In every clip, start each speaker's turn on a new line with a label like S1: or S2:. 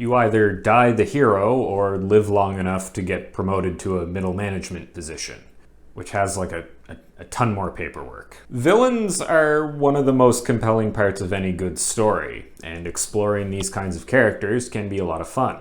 S1: You either die the hero or live long enough to get promoted to a middle management position, which has like a ton more paperwork. Villains are one of the most compelling parts of any good story, and exploring these kinds of characters can be a lot of fun.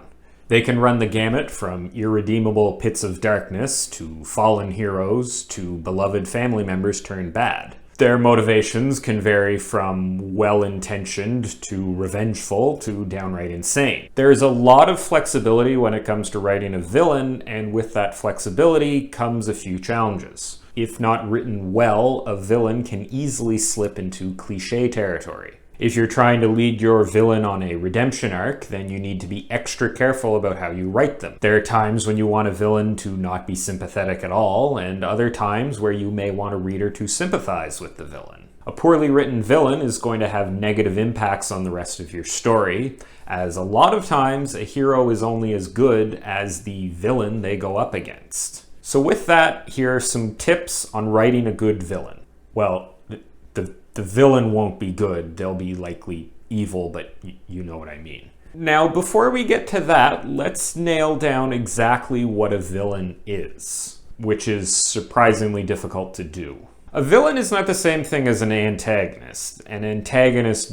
S1: They can run the gamut from irredeemable pits of darkness to fallen heroes to beloved family members turned bad. Their motivations can vary from well-intentioned to revengeful to downright insane. There's a lot of flexibility when it comes to writing a villain, and with that flexibility comes a few challenges. If not written well, a villain can easily slip into cliché territory. If you're trying to lead your villain on a redemption arc, then you need to be extra careful about how you write them. There are times when you want a villain to not be sympathetic at all, and other times where you may want a reader to sympathize with the villain. A poorly written villain is going to have negative impacts on the rest of your story, as a lot of times a hero is only as good as the villain they go up against. So with that, here are some tips on writing a good villain. Well, the villain won't be good, they'll be likely evil, but you know what I mean. Now, before we get to that, let's nail down exactly what a villain is, which is surprisingly difficult to do. A villain is not the same thing as an antagonist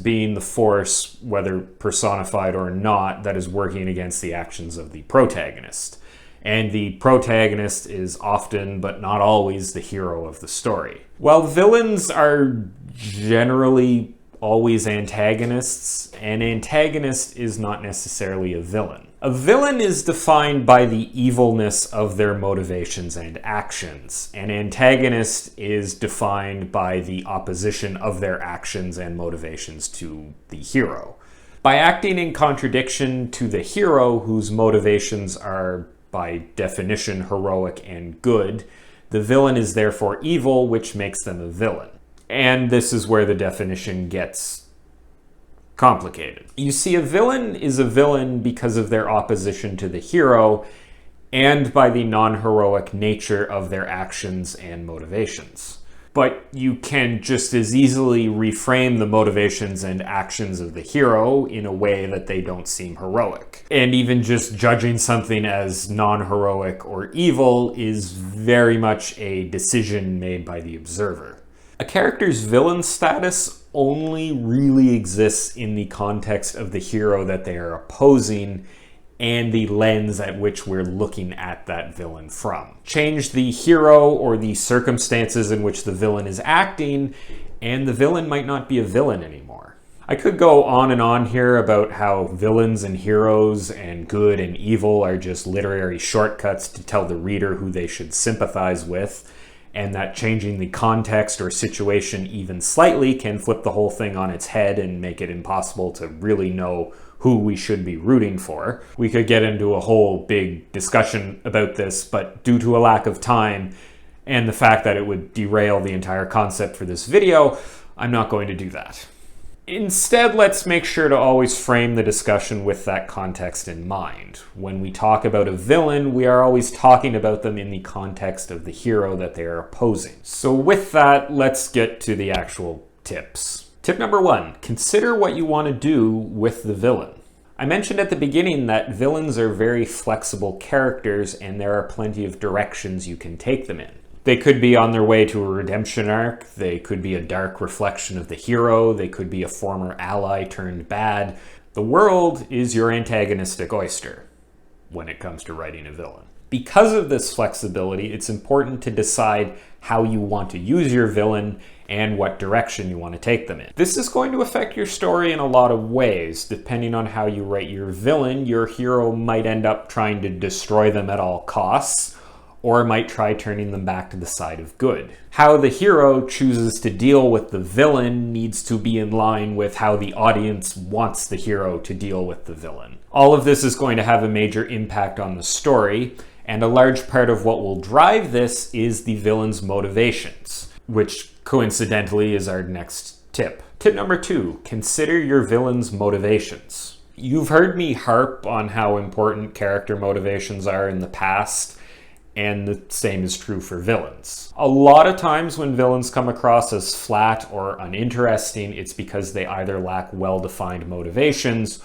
S1: being the force, whether personified or not, that is working against the actions of the protagonist. And the protagonist is often, but not always, the hero of the story. While villains are generally always antagonists, an antagonist is not necessarily a villain. A villain is defined by the evilness of their motivations and actions. An antagonist is defined by the opposition of their actions and motivations to the hero. By acting in contradiction to the hero, whose motivations are by definition heroic and good, the villain is therefore evil, which makes them a villain. And this is where the definition gets complicated. You see, a villain is a villain because of their opposition to the hero and by the non-heroic nature of their actions and motivations. But you can just as easily reframe the motivations and actions of the hero in a way that they don't seem heroic. And even just judging something as non-heroic or evil is very much a decision made by the observer. A character's villain status only really exists in the context of the hero that they are opposing and the lens at which we're looking at that villain from. Change the hero or the circumstances in which the villain is acting, and the villain might not be a villain anymore. I could go on here about how villains and heroes and good and evil are just literary shortcuts to tell the reader who they should sympathize with, and that changing the context or situation even slightly can flip the whole thing on its head and make it impossible to really know who we should be rooting for. We could get into a whole big discussion about this, but due to a lack of time and the fact that it would derail the entire concept for this video, I'm not going to do that. Instead, let's make sure to always frame the discussion with that context in mind. When we talk about a villain, we are always talking about them in the context of the hero that they are opposing. So with that, let's get to the actual tips. Tip number 1, consider what you want to do with the villain. I mentioned at the beginning that villains are very flexible characters and there are plenty of directions you can take them in. They could be on their way to a redemption arc, they could be a dark reflection of the hero, they could be a former ally turned bad. The world is your antagonistic oyster when it comes to writing a villain. Because of this flexibility, it's important to decide how you want to use your villain and what direction you want to take them in. This is going to affect your story in a lot of ways. Depending on how you write your villain, your hero might end up trying to destroy them at all costs, or might try turning them back to the side of good. How the hero chooses to deal with the villain needs to be in line with how the audience wants the hero to deal with the villain. All of this is going to have a major impact on the story, and a large part of what will drive this is the villain's motivations, which coincidentally is our next tip. Tip number 2, consider your villain's motivations. You've heard me harp on how important character motivations are in the past, and the same is true for villains. A lot of times when villains come across as flat or uninteresting, it's because they either lack well-defined motivations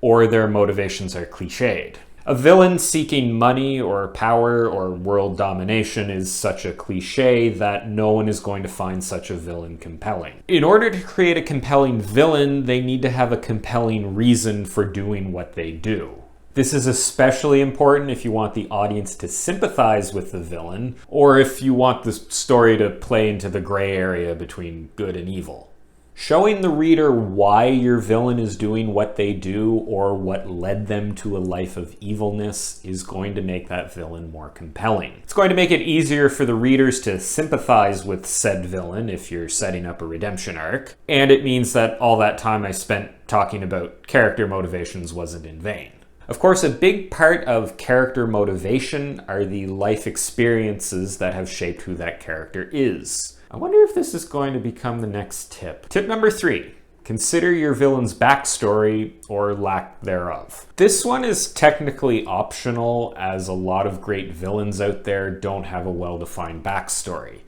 S1: or their motivations are cliched. A villain seeking money or power or world domination is such a cliche that no one is going to find such a villain compelling. In order to create a compelling villain, they need to have a compelling reason for doing what they do. This is especially important if you want the audience to sympathize with the villain, or if you want the story to play into the gray area between good and evil. Showing the reader why your villain is doing what they do or what led them to a life of evilness is going to make that villain more compelling. It's going to make it easier for the readers to sympathize with said villain if you're setting up a redemption arc, and it means that all that time I spent talking about character motivations wasn't in vain. Of course, a big part of character motivation are the life experiences that have shaped who that character is. I wonder if this is going to become the next tip. Tip number 3, consider your villain's backstory or lack thereof. This one is technically optional, as a lot of great villains out there don't have a well-defined backstory.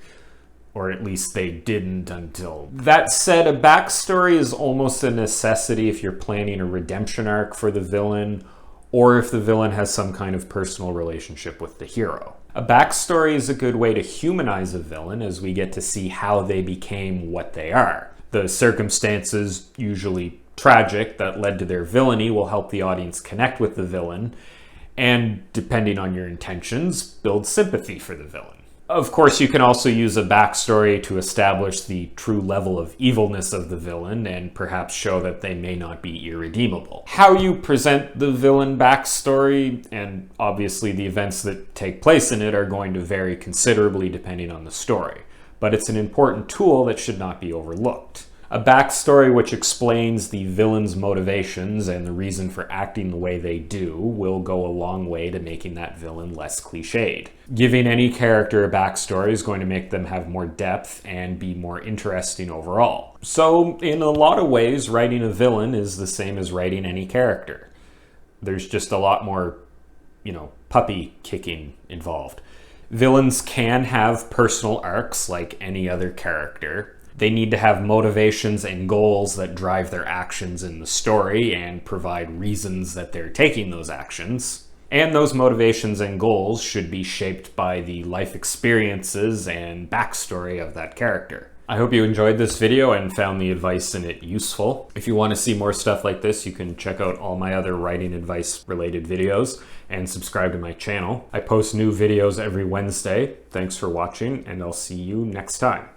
S1: Or at least they didn't until. That said, a backstory is almost a necessity if you're planning a redemption arc for the villain, or if the villain has some kind of personal relationship with the hero. A backstory is a good way to humanize a villain, as we get to see how they became what they are. The circumstances, usually tragic, that led to their villainy will help the audience connect with the villain, and depending on your intentions, build sympathy for the villain. Of course, you can also use a backstory to establish the true level of evilness of the villain and perhaps show that they may not be irredeemable. How you present the villain backstory, and obviously the events that take place in it, are going to vary considerably depending on the story, but it's an important tool that should not be overlooked. A backstory which explains the villain's motivations and the reason for acting the way they do will go a long way to making that villain less cliched. Giving any character a backstory is going to make them have more depth and be more interesting overall. So, in a lot of ways, writing a villain is the same as writing any character. There's just a lot more, puppy kicking involved. Villains can have personal arcs like any other character. They need to have motivations and goals that drive their actions in the story and provide reasons that they're taking those actions. And those motivations and goals should be shaped by the life experiences and backstory of that character. I hope you enjoyed this video and found the advice in it useful. If you want to see more stuff like this, you can check out all my other writing advice related videos and subscribe to my channel. I post new videos every Wednesday. Thanks for watching, and I'll see you next time.